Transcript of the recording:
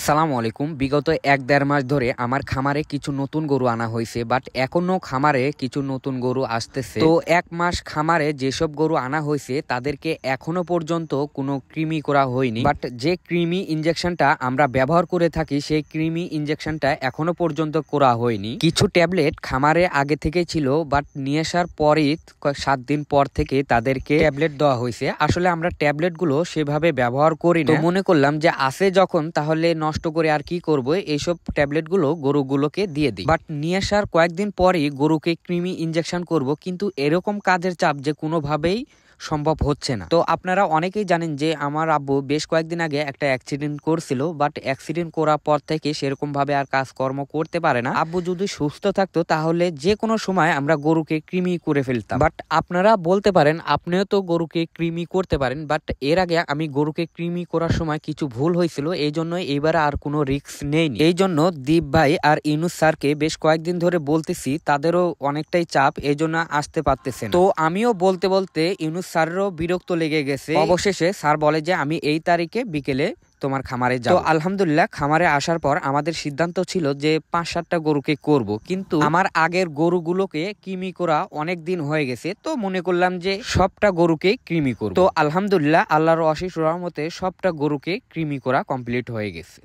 আসসালামু আলাইকুম। বিগত ১-১.৫ মাস ধরে আমার খামারে কিছু নতুন গরু আনা হয়েছে, বাট এখনো খামারে কিছু নতুন গরু আসতেছে। তো ১ মাস খামারে যেসব গরু আনা হয়েছে তাদেরকে এখনো পর্যন্ত কোনো কৃমি করা হয়নি, বাট যে কৃমি ইনজেকশনটা আমরা ব্যবহার করে থাকি সেই কৃমি ইনজেকশনটা এখনো পর্যন্ত করা হয়নি। কিছু ট্যাবলেট খামারে আগে থেকে ছিল, বাট নিয়ে আসার পরই ৭ দিন পর থেকে তাদেরকে ট্যাবলেট দেওয়া হয়েছে। আসলে আমরা ট্যাবলেটগুলো সেভাবে ব্যবহার করি না, তো মনে করলাম যে আছে যখন তাহলে নষ্ট করে আর কি করব, এইসব ট্যাবলেটগুলো গরুগুলোকে দিয়ে দিই। বাট নিয়ে আসার কয়েকদিন পরই গরুকে কৃমি ইনজেকশন করব, কিন্তু এরকম কাজের চাপ যে কোনোভাবেই সম্ভব হচ্ছে না। তো আপনারা অনেকেই জানেন যে আমার আব্বু বেশ কয়েকদিন আগে একটা অ্যাক্সিডেন্ট করছিল, বাট অ্যাক্সিডেন্ট করার পর থেকে সেরকম ভাবে আর কাজকর্ম করতে পারে না। আব্বু যদি সুস্থ থাকতো তাহলে যে কোনো সময় আমরা গরুকে কৃমি করে ফেলতাম। বাট আপনারা বলতে পারেন আপনিও তো গরুকে কৃমি করতে পারেন, বাট এর আগে আমি গরুকে কৃমি করার সময় কিছু ভুল হয়েছিল, এই জন্য এইবার আর কোনো রিস্ক নেইনি। এই জন্য দীপ ভাই আর ইউনুস স্যারকে বেশ কয়েকদিন ধরে বলতেছি, তাদেরও অনেকটাই চাপ, এই জন্য আসতে পারতেছে না। তো আমিও বলতে বলতে ইউনুস স্যারেরও বিরক্ত লেগে গেছে। অবশেষে স্যার বলে যে আমি এই তারিখে বিকেলে তোমার খামারে যাব। তো আলহামদুলিল্লাহ খামারে আসার পর আমাদের সিদ্ধান্ত ছিল যে ৫-৭টা গরুকে করব, কিন্তু আমার আগের গরুগুলোকে কৃমি করা অনেক দিন হয়ে গেছে, তো মনে করলাম যে সবটা গরুকে কৃমি করব। তো আলহামদুলিল্লাহ আল্লাহর অশেষ রহমতে সবটা গরুকে কৃমি করা কমপ্লিট হয়ে গেছে।